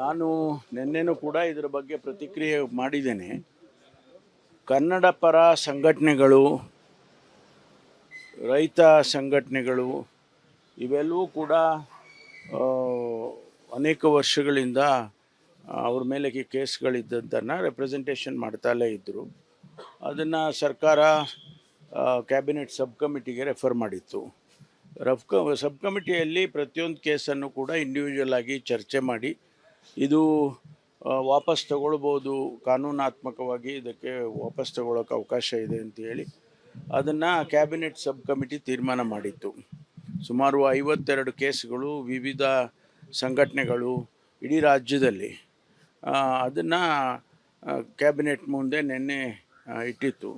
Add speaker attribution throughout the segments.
Speaker 1: ನಾನು ನಿನ್ನೆನೂ ಕೂಡ ಇದರ ಬಗ್ಗೆ ಪ್ರತಿಕ್ರಿಯೆ ಮಾಡಿದ್ದೇನೆ. ಕನ್ನಡ ಪರ ಸಂಘಟನೆಗಳು, ರೈತ ಸಂಘಟನೆಗಳು ಇವೆಲ್ಲವೂ ಕೂಡ ಅನೇಕ ವರ್ಷಗಳಿಂದ ಅವ್ರ ಮೇಲೆ ಕೇಸ್ಗಳಿದ್ದದ್ದನ್ನು ರೆಪ್ರೆಸೆಂಟೇಷನ್ ಮಾಡ್ತಾಲೇ ಇದ್ದರು. ಅದನ್ನು ಸರ್ಕಾರ ಕ್ಯಾಬಿನೆಟ್ ಸಬ್ ಕಮಿಟಿಗೆ ರೆಫರ್ ಮಾಡಿತ್ತು. ಸಬ್ ಕಮಿಟಿಯಲ್ಲಿ ಪ್ರತಿಯೊಂದು ಕೇಸನ್ನು ಕೂಡ ಇಂಡಿವಿಜುವಲ್ ಆಗಿ ಚರ್ಚೆ ಮಾಡಿ ಇದು ವಾಪಸ್ ತಗೊಳ್ಬೋದು, ಕಾನೂನಾತ್ಮಕವಾಗಿ ಇದಕ್ಕೆ ವಾಪಸ್ ತಗೊಳ್ಳೋಕೆ ಅವಕಾಶ ಇದೆ ಅಂತೇಳಿ ಅದನ್ನು ಕ್ಯಾಬಿನೆಟ್ ಸಬ್ ಕಮಿಟಿ ತೀರ್ಮಾನ ಮಾಡಿತ್ತು. ಸುಮಾರು 52 ಕೇಸ್ಗಳು ವಿವಿಧ ಸಂಘಟನೆಗಳು ಇಡೀ ರಾಜ್ಯದಲ್ಲಿ ಅದನ್ನು ಕ್ಯಾಬಿನೆಟ್ ಮುಂದೆ ನಿನ್ನೆ ಇಟ್ಟಿತ್ತು.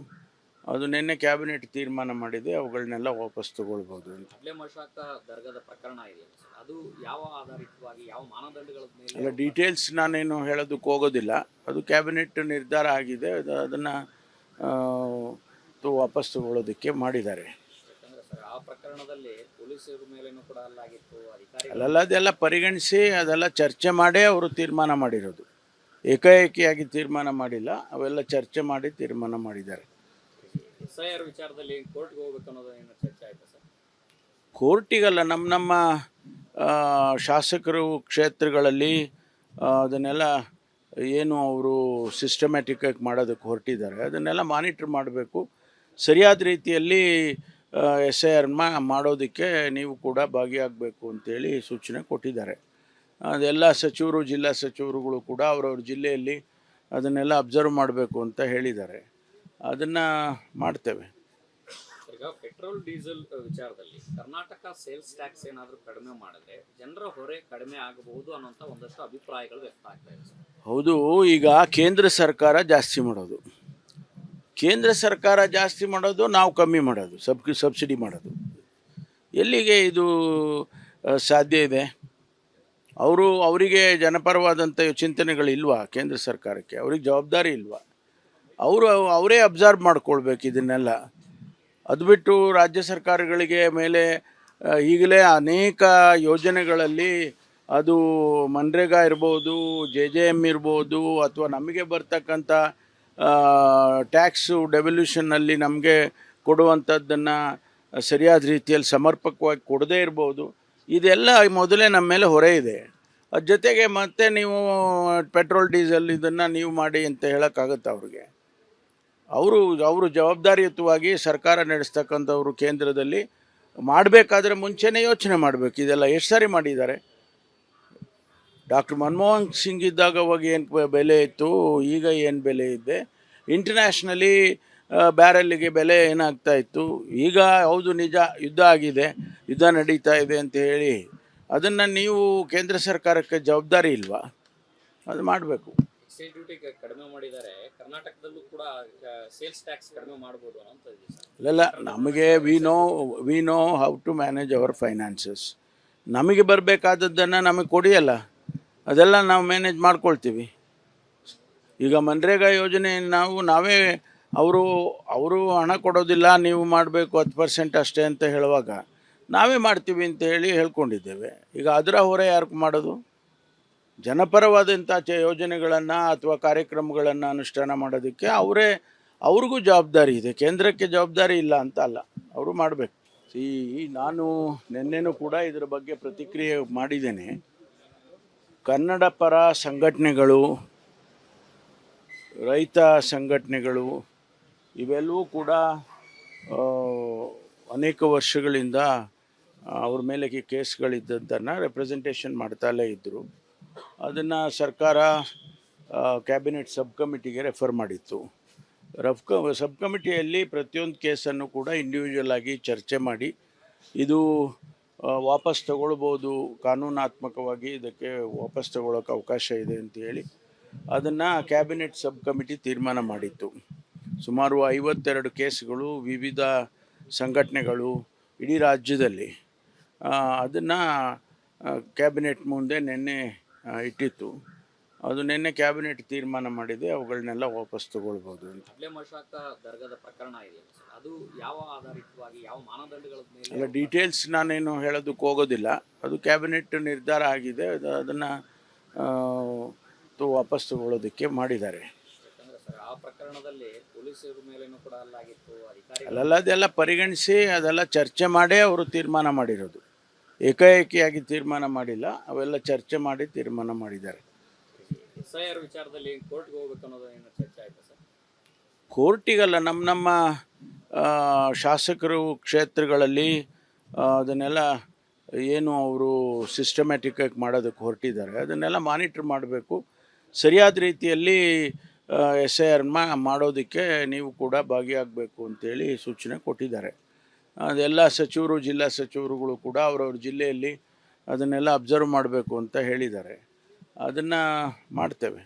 Speaker 1: ಅದು ನಿನ್ನೆ ಕ್ಯಾಬಿನೆಟ್ ತೀರ್ಮಾನ ಮಾಡಿದೆ, ಅವುಗಳನ್ನೆಲ್ಲ ವಾಪಸ್ ತಗೊಳ್ಬೋದು ಅಂತ.
Speaker 2: ದರ್ಗಾದ ಪ್ರಕರಣ ಇದೆ, ಅದು ಯಾವ ಆಧಾರಿತವಾಗಿ ಯಾವ ಮಾನದಂಡಗಳ ಮೇಲೆ?
Speaker 1: ಅಲ್ಲ, ಡೀಟೇಲ್ಸ್ ನಾನೇನು ಹೇಳೋದಕ್ಕೆ ಹೋಗೋದಿಲ್ಲ. ಅದು ಕ್ಯಾಬಿನೆಟ್ ನಿರ್ಧಾರ ಆಗಿದೆ, ಅದನ್ನು ವಾಪಸ್ ತಗೊಳ್ಳೋದಕ್ಕೆ ಮಾಡಿದ್ದಾರೆ.
Speaker 2: ಆ ಪ್ರಕರಣದಲ್ಲಿ ಪೊಲೀಸರ ಮೇಲೇನೂ ಕೂಡ ಅಲ್ಲಾಗಿತ್ತು,
Speaker 1: ಅಲ್ಲ, ಅದೆಲ್ಲ ಪರಿಗಣಿಸಿ ಅದೆಲ್ಲ ಚರ್ಚೆ ಮಾಡೇ ಅವರು ತೀರ್ಮಾನ ಮಾಡಿರೋದು. ಏಕಾಏಕಿಯಾಗಿ ತೀರ್ಮಾನ ಮಾಡಿಲ್ಲ, ಅವೆಲ್ಲ ಚರ್ಚೆ ಮಾಡಿ ತೀರ್ಮಾನ ಮಾಡಿದ್ದಾರೆ.
Speaker 2: SIR ವಿಚಾರದಲ್ಲಿ ಕೋರ್ಟ್ಗೆ ಹೋಗ್ಬೇಕು ಅನ್ನೋದು ಏನು ಚರ್ಚೆ ಆಯ್ತಾ ಸರ್?
Speaker 1: ಕೋರ್ಟಿಗಲ್ಲ, ನಮ್ಮ ಶಾಸಕರು ಕ್ಷೇತ್ರಗಳಲ್ಲಿ ಅದನ್ನೆಲ್ಲ ಏನು ಅವರು ಸಿಸ್ಟಮ್ಯಾಟಿಕ್ಕಾಗಿ ಮಾಡೋದಕ್ಕೆ ಹೊರಟಿದ್ದಾರೆ, ಅದನ್ನೆಲ್ಲ ಮಾನಿಟ್ರ್ ಮಾಡಬೇಕು. ಸರಿಯಾದ ರೀತಿಯಲ್ಲಿ SIR ಮಾಡೋದಕ್ಕೆ ನೀವು ಕೂಡ ಭಾಗಿಯಾಗಬೇಕು ಅಂತೇಳಿ ಸೂಚನೆ ಕೊಟ್ಟಿದ್ದಾರೆ. ಅದೆಲ್ಲ ಸಚಿವರು, ಜಿಲ್ಲಾ ಸಚಿವರುಗಳು ಕೂಡ ಅವರವ್ರ ಜಿಲ್ಲೆಯಲ್ಲಿ ಅದನ್ನೆಲ್ಲ ಅಬ್ಸರ್ವ್ ಮಾಡಬೇಕು ಅಂತ ಹೇಳಿದ್ದಾರೆ. ಅದನ್ನು ಮಾಡ್ತೇವೆ.
Speaker 2: ಈಗ ಪೆಟ್ರೋಲ್ ಡೀಸೆಲ್ ವಿಚಾರದಲ್ಲಿ ಕರ್ನಾಟಕ ಸೇಲ್ಸ್ ಟ್ಯಾಕ್ಸ್ ಏನಾದರೂ ಕಡಿಮೆ ಮಾಡಿದ್ರೆ ಜನರ ಹೊರೆ ಕಡಿಮೆ ಆಗಬಹುದು ಅನ್ನೋಂಥ ಒಂದಷ್ಟು ಅಭಿಪ್ರಾಯಗಳು ವ್ಯಕ್ತ ಆಗ್ತಾ ಇದೆ.
Speaker 1: ಹೌದು, ಈಗ ಕೇಂದ್ರ ಸರ್ಕಾರ ಜಾಸ್ತಿ ಮಾಡೋದು, ಕೇಂದ್ರ ಸರ್ಕಾರ ಜಾಸ್ತಿ ಮಾಡೋದು, ನಾವು ಕಮ್ಮಿ ಮಾಡೋದು, ಸಬ್ಸಿಡಿ ಮಾಡೋದು, ಎಲ್ಲಿಗೆ ಇದು ಸಾಧ್ಯ ಇದೆ? ಅವರಿಗೆ ಜನಪರವಾದಂಥ ಚಿಂತನೆಗಳಿಲ್ವಾ? ಕೇಂದ್ರ ಸರ್ಕಾರಕ್ಕೆ ಅವ್ರಿಗೆ ಜವಾಬ್ದಾರಿ ಇಲ್ವಾ? ಅವರೇ ಅಬ್ಸರ್ವ್ ಮಾಡ್ಕೊಳ್ಬೇಕು ಇದನ್ನೆಲ್ಲ. ಅದು ಬಿಟ್ಟು ರಾಜ್ಯ ಸರ್ಕಾರಗಳಿಗೆ ಮೇಲೆ ಈಗಲೇ ಅನೇಕ ಯೋಜನೆಗಳಲ್ಲಿ ಅದು ಮನ್ರೇಗಾ ಇರ್ಬೋದು, JJM ಇರ್ಬೋದು, ಅಥವಾ ನಮಗೆ ಬರ್ತಕ್ಕಂಥ ಟ್ಯಾಕ್ಸು ಡೆವಲ್ಯೂಷನ್ನಲ್ಲಿ ನಮಗೆ ಕೊಡುವಂಥದ್ದನ್ನು ಸರಿಯಾದ ರೀತಿಯಲ್ಲಿ ಸಮರ್ಪಕವಾಗಿ ಕೊಡದೇ ಇರ್ಬೋದು. ಇದೆಲ್ಲ ಮೊದಲೇ ನಮ್ಮ ಮೇಲೆ ಹೊರೆ ಇದೆ. ಅದ್ರ ಜೊತೆಗೆ ಮತ್ತೆ ನೀವು ಪೆಟ್ರೋಲ್ ಡೀಸೆಲ್ ಇದನ್ನು ನೀವು ಮಾಡಿ ಅಂತ ಹೇಳೋಕ್ಕಾಗತ್ತೆ ಅವ್ರಿಗೆ? ಅವರು ಜವಾಬ್ದಾರಿಯುತವಾಗಿ ಸರ್ಕಾರ ನಡೆಸ್ತಕ್ಕಂಥವ್ರು ಕೇಂದ್ರದಲ್ಲಿ ಮಾಡಬೇಕಾದ್ರೆ ಮುಂಚೆನೇ ಯೋಚನೆ ಮಾಡಬೇಕು. ಇದೆಲ್ಲ ಎಷ್ಟು ಸಾರಿ ಮಾಡಿದ್ದಾರೆ. ಡಾಕ್ಟರ್ ಮನಮೋಹನ್ ಸಿಂಗ್ ಇದ್ದಾಗ ಅವಾಗ ಏನು ಬೆಲೆ ಇತ್ತು, ಈಗ ಏನು ಬೆಲೆ ಇದೆ, ಇಂಟರ್ನ್ಯಾಷನಲಿ ಬ್ಯಾರೆಲ್ಲಿಗೆ ಬೆಲೆ ಏನಾಗ್ತಾ ಇತ್ತು. ಈಗ ಹೌದು ನಿಜ, ಯುದ್ಧ ಆಗಿದೆ, ಯುದ್ಧ ನಡೀತಾ ಇದೆ ಅಂತ ಹೇಳಿ ಅದನ್ನು ನೀವು ಕೇಂದ್ರ ಸರ್ಕಾರಕ್ಕೆ ಜವಾಬ್ದಾರಿ ಇಲ್ವಾ? ಅದು ಮಾಡಬೇಕು.
Speaker 2: ಎಕ್ಸೈಸ್ ಡ್ಯೂಟಿ ಕಡಿಮೆ ಮಾಡಿದ್ದಾರೆ, ಕರ್ನಾಟಕದಲ್ಲೂ ಕೂಡ ಸೇಲ್ಸ್ ಟ್ಯಾಕ್ಸ್ ಕಡಿಮೆ ಮಾಡ್ಬೋದು ಅಂತ ಇದೆ ಸರ್.
Speaker 1: ಇಲ್ಲ, ನಮಗೆ we know how to manage our finances. ನಮಗೆ ಬರಬೇಕಾದದ್ದನ್ನು ನಮಗೆ ಕೊಡಿಯಲ್ಲ, ಅದೆಲ್ಲ ನಾವು ಮ್ಯಾನೇಜ್ ಮಾಡ್ಕೊಳ್ತೀವಿ. ಈಗ ಮನ್ರೇಗಾ ಯೋಜನೆ ನಾವೇ ಅವರು ಹಣ ಕೊಡೋದಿಲ್ಲ, ನೀವು ಮಾಡಬೇಕು 10% ಅಷ್ಟೇ ಅಂತ ಹೇಳುವಾಗ ನಾವೇ ಮಾಡ್ತೀವಿ ಅಂತ ಹೇಳಿ ಹೇಳ್ಕೊಂಡಿದ್ದೇವೆ. ಈಗ ಅದರ ಹೊರೆ ಯಾರು ಮಾಡೋದು? ಜನಪರವಾದಂಥ ಯೋಜನೆಗಳನ್ನು ಅಥವಾ ಕಾರ್ಯಕ್ರಮಗಳನ್ನು ಅನುಷ್ಠಾನ ಮಾಡೋದಕ್ಕೆ ಅವ್ರಿಗೂ ಜವಾಬ್ದಾರಿ ಇದೆ, ಕೇಂದ್ರಕ್ಕೆ ಜವಾಬ್ದಾರಿ ಇಲ್ಲ ಅಂತ ಅಲ್ಲ, ಅವರು ಮಾಡಬೇಕು. ನಾನು ನಿನ್ನೆನೂ ಕೂಡ ಇದರ ಬಗ್ಗೆ ಪ್ರತಿಕ್ರಿಯೆ ಮಾಡಿದ್ದೇನೆ. ಕನ್ನಡ ಪರ ಸಂಘಟನೆಗಳು, ರೈತ ಸಂಘಟನೆಗಳು ಇವೆಲ್ಲವೂ ಕೂಡ ಅನೇಕ ವರ್ಷಗಳಿಂದ ಅವ್ರ ಮೇಲೆ ಕೇಸ್ಗಳಿದ್ದದ್ದನ್ನು ರೆಪ್ರೆಸೆಂಟೇಷನ್ ಮಾಡ್ತಾಲೇ ಇದ್ದರು. ಅದನ್ನು ಸರ್ಕಾರ ಕ್ಯಾಬಿನೆಟ್ ಸಬ್ ಕಮಿಟಿಗೆ ರೆಫರ್ ಮಾಡಿತ್ತು. ಸಬ್ ಕಮಿಟಿಯಲ್ಲಿ ಪ್ರತಿಯೊಂದು ಕೇಸನ್ನು ಕೂಡ ಇಂಡಿವಿಜುವಲ್ ಆಗಿ ಚರ್ಚೆ ಮಾಡಿ ಇದು ವಾಪಸ್ ತಗೊಳ್ಬೋದು, ಕಾನೂನಾತ್ಮಕವಾಗಿ ಇದಕ್ಕೆ ವಾಪಸ್ ತಗೊಳ್ಳೋಕೆ ಅವಕಾಶ ಇದೆ ಅಂತೇಳಿ ಅದನ್ನು ಕ್ಯಾಬಿನೆಟ್ ಸಬ್ ಕಮಿಟಿ ತೀರ್ಮಾನ ಮಾಡಿತ್ತು. ಸುಮಾರು 52 ಕೇಸ್ಗಳು ವಿವಿಧ ಸಂಘಟನೆಗಳು ಇಡೀ ರಾಜ್ಯದಲ್ಲಿ ಅದನ್ನು ಕ್ಯಾಬಿನೆಟ್ ಮುಂದೆ ನಿನ್ನೆ ಇಟ್ಟಿತ್ತು. ಅದು ನಿನ್ನೆ ಕ್ಯಾಬಿನೆಟ್ ತೀರ್ಮಾನ ಮಾಡಿದೆ, ಅವುಗಳನ್ನೆಲ್ಲ ವಾಪಸ್ ತಗೊಳ್ಬೋದು ಅಂತ.
Speaker 2: ದರ್ಗಾದ ಪ್ರಕರಣ ಇದೆ, ಅದು ಯಾವ ಆಧಾರಿತವಾಗಿ ಯಾವ ಮಾನದಂಡಗಳ ಮೇಲೆ?
Speaker 1: ಅಲ್ಲ, ಡೀಟೇಲ್ಸ್ ನಾನೇನು ಹೇಳೋದಕ್ಕೆ ಹೋಗೋದಿಲ್ಲ. ಅದು ಕ್ಯಾಬಿನೆಟ್ ನಿರ್ಧಾರ ಆಗಿದೆ, ಅದನ್ನು ವಾಪಸ್ ತಗೊಳ್ಳೋದಕ್ಕೆ ಮಾಡಿದ್ದಾರೆ.
Speaker 2: ಯಾಕಂದ್ರೆ ಸರ್ ಆ ಪ್ರಕರಣದಲ್ಲಿ ಪೊಲೀಸರ ಮೇಲೇನೂ ಕೂಡ ಅಲ್ಲಾಗಿತ್ತು, ಅಧಿಕಾರಿಗಳು
Speaker 1: ಅಲ್ಲೆಲ್ಲ ಅದೆಲ್ಲ ಪರಿಗಣಿಸಿ ಅದೆಲ್ಲ ಚರ್ಚೆ ಮಾಡೇ ಅವರು ತೀರ್ಮಾನ ಮಾಡಿರೋದು. ಏಕಾಏಕಿಯಾಗಿ ತೀರ್ಮಾನ ಮಾಡಿಲ್ಲ, ಅವೆಲ್ಲ ಚರ್ಚೆ ಮಾಡಿ ತೀರ್ಮಾನ ಮಾಡಿದ್ದಾರೆ.
Speaker 2: SIR ವಿಚಾರದಲ್ಲಿ ಕೋರ್ಟ್ಗೆ ಹೋಗ್ಬೇಕು ಅನ್ನೋದು ಏನು ಚರ್ಚೆ ಆಯ್ತಾ ಸರ್?
Speaker 1: ಕೋರ್ಟಿಗಲ್ಲ, ನಮ್ಮ ಶಾಸಕರು ಕ್ಷೇತ್ರಗಳಲ್ಲಿ ಅದನ್ನೆಲ್ಲ ಏನು ಅವರು ಸಿಸ್ಟಮ್ಯಾಟಿಕ್ಕಾಗಿ ಮಾಡೋದಕ್ಕೆ ಹೊರಟಿದ್ದಾರೆ, ಅದನ್ನೆಲ್ಲ ಮಾನಿಟ್ರ್ ಮಾಡಬೇಕು. ಸರಿಯಾದ ರೀತಿಯಲ್ಲಿ SIR ಮಾಡೋದಕ್ಕೆ ನೀವು ಕೂಡ ಭಾಗಿಯಾಗಬೇಕು ಅಂತೇಳಿ ಸೂಚನೆ ಕೊಟ್ಟಿದ್ದಾರೆ. ಅದೆಲ್ಲ ಸಚಿವರು, ಜಿಲ್ಲಾ ಸಚಿವರುಗಳು ಕೂಡ ಅವರವ್ರ ಜಿಲ್ಲೆಯಲ್ಲಿ ಅದನ್ನೆಲ್ಲ ಅಬ್ಸರ್ವ್ ಮಾಡಬೇಕು ಅಂತ ಹೇಳಿದ್ದಾರೆ. ಅದನ್ನು ಮಾಡ್ತೇವೆ.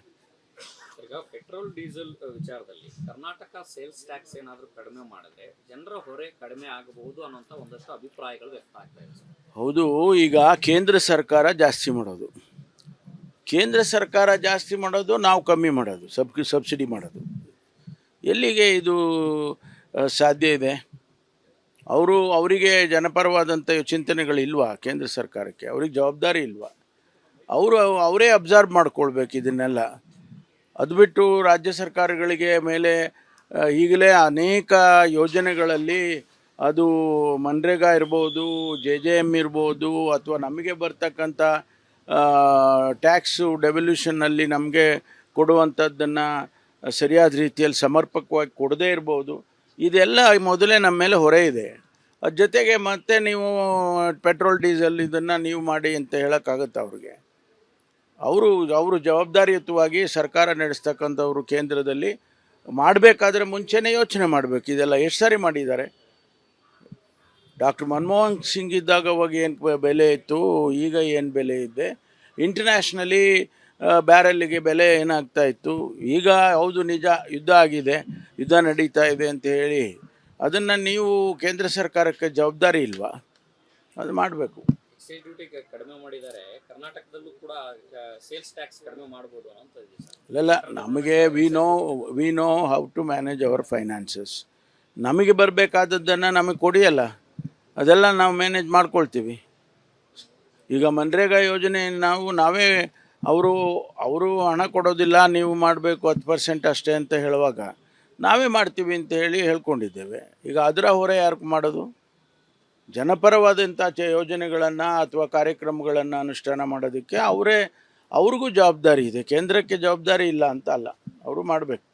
Speaker 2: ಈಗ ಪೆಟ್ರೋಲ್ ಡೀಸೆಲ್ ವಿಚಾರದಲ್ಲಿ ಕರ್ನಾಟಕ ಸೇಲ್ಸ್ ಟ್ಯಾಕ್ಸ್ ಏನಾದರೂ ಕಡಿಮೆ ಮಾಡಿದ್ರೆ ಜನರ ಹೊರೆ ಕಡಿಮೆ ಆಗಬಹುದು ಅನ್ನೋಂಥ ಒಂದಷ್ಟು ಅಭಿಪ್ರಾಯಗಳು ವ್ಯಕ್ತ ಆಗ್ತಾ ಇದೆ ಸರ್.
Speaker 1: ಹೌದು, ಈಗ ಕೇಂದ್ರ ಸರ್ಕಾರ ಜಾಸ್ತಿ ಮಾಡೋದು, ಕೇಂದ್ರ ಸರ್ಕಾರ ಜಾಸ್ತಿ ಮಾಡೋದು, ನಾವು ಕಮ್ಮಿ ಮಾಡೋದು, ಸಬ್ಸಿಡಿ ಮಾಡೋದು. ಎಲ್ಲಿಗೆ ಇದು ಸಾಧ್ಯ ಇದೆ? ಅವರಿಗೆ ಜನಪರವಾದಂಥ ಚಿಂತನೆಗಳಿಲ್ವಾ? ಕೇಂದ್ರ ಸರ್ಕಾರಕ್ಕೆ ಅವ್ರಿಗೆ ಜವಾಬ್ದಾರಿ ಇಲ್ವಾ? ಅವರೇ ಅಬ್ಸರ್ವ್ ಮಾಡ್ಕೊಳ್ಬೇಕು ಇದನ್ನೆಲ್ಲ. ಅದು ಬಿಟ್ಟು ರಾಜ್ಯ ಸರ್ಕಾರಗಳಿಗೆ ಮೇಲೆ ಈಗಲೇ ಅನೇಕ ಯೋಜನೆಗಳಲ್ಲಿ, ಅದು ಮನ್ರೇಗಾ ಇರ್ಬೋದು, JJM ಇರ್ಬೋದು, ಅಥವಾ ನಮಗೆ ಬರ್ತಕ್ಕಂಥ ಟ್ಯಾಕ್ಸು ಡೆವಲ್ಯೂಷನ್ನಲ್ಲಿ ನಮಗೆ ಕೊಡುವಂಥದ್ದನ್ನು ಸರಿಯಾದ ರೀತಿಯಲ್ಲಿ ಸಮರ್ಪಕವಾಗಿ ಕೊಡದೇ ಇರ್ಬೋದು. ಇದೆಲ್ಲ ಮೊದಲೇ ನಮ್ಮ ಮೇಲೆ ಹೊರೆ ಇದೆ. ಅದ್ರ ಜೊತೆಗೆ ಮತ್ತೆ ನೀವು ಪೆಟ್ರೋಲ್ ಡೀಸೆಲ್ ಇದನ್ನು ನೀವು ಮಾಡಿ ಅಂತ ಹೇಳೋಕ್ಕಾಗತ್ತೆ ಅವ್ರಿಗೆ? ಅವರು ಜವಾಬ್ದಾರಿಯುತವಾಗಿ ಸರ್ಕಾರ ನಡೆಸ್ತಕ್ಕಂಥವ್ರು ಕೇಂದ್ರದಲ್ಲಿ ಮಾಡಬೇಕಾದ್ರೆ ಮುಂಚೆನೇ ಯೋಚನೆ ಮಾಡಬೇಕು. ಇದೆಲ್ಲ ಎಷ್ಟು ಸಾರಿ ಮಾಡಿದ್ದಾರೆ. ಡಾಕ್ಟರ್ ಮನಮೋಹನ್ ಸಿಂಗ್ ಇದ್ದಾಗ ಅವಾಗ ಏನು ಬೆಲೆ ಇತ್ತು, ಈಗ ಏನು ಬೆಲೆ ಇದೆ, ಇಂಟರ್ನ್ಯಾಷನಲಿ ಬ್ಯಾರೆಲ್ಲಿಗೆ ಬೆಲೆ ಏನಾಗ್ತಾ ಇತ್ತು. ಈಗ ಹೌದು ನಿಜ, ಯುದ್ಧ ಆಗಿದೆ, ಯುದ್ಧ ನಡೀತಾ ಇದೆ ಅಂತ ಹೇಳಿ ಅದನ್ನು ನೀವು ಕೇಂದ್ರ ಸರ್ಕಾರಕ್ಕೆ ಜವಾಬ್ದಾರಿ ಇಲ್ವಾ? ಅದು ಮಾಡಬೇಕು.
Speaker 2: ಎಕ್ಸೈಸ್ ಡ್ಯೂಟಿ ಕಡಿಮೆ ಮಾಡಿದ್ದಾರೆ, ಕರ್ನಾಟಕದಲ್ಲೂ ಕೂಡ ಸೇಲ್ಸ್ ಟ್ಯಾಕ್ಸ್ ಕಡಿಮೆ ಮಾಡ್ಬೋದು ಅಂತ ಇದೆ ಸರ್.
Speaker 1: ಇಲ್ಲ, ನಮಗೆ we know how to manage our finances. ನಮಗೆ ಬರಬೇಕಾದದ್ದನ್ನು ನಮಗೆ ಕೊಡಿಯಲ್ಲ, ಅದೆಲ್ಲ ನಾವು ಮ್ಯಾನೇಜ್ ಮಾಡ್ಕೊಳ್ತೀವಿ. ಈಗ ಮನ್ರೇಗಾ ಯೋಜನೆ ನಾವೇ ಅವರು ಹಣ ಕೊಡೋದಿಲ್ಲ, ನೀವು ಮಾಡಬೇಕು 10% ಅಷ್ಟೇ ಅಂತ ಹೇಳುವಾಗ ನಾವೇ ಮಾಡ್ತೀವಿ ಅಂತ ಹೇಳಿ ಹೇಳ್ಕೊಂಡಿದ್ದೇವೆ. ಈಗ ಅದರ ಹೊರೆ ಯಾರು ಮಾಡೋದು? ಜನಪರವಾದಂಥ ಯೋಜನೆಗಳನ್ನು ಅಥವಾ ಕಾರ್ಯಕ್ರಮಗಳನ್ನು ಅನುಷ್ಠಾನ ಮಾಡೋದಕ್ಕೆ ಅವ್ರಿಗೂ ಜವಾಬ್ದಾರಿ ಇದೆ. ಕೇಂದ್ರಕ್ಕೆ ಜವಾಬ್ದಾರಿ ಇಲ್ಲ ಅಂತ ಅಲ್ಲ, ಅವರು ಮಾಡಬೇಕು.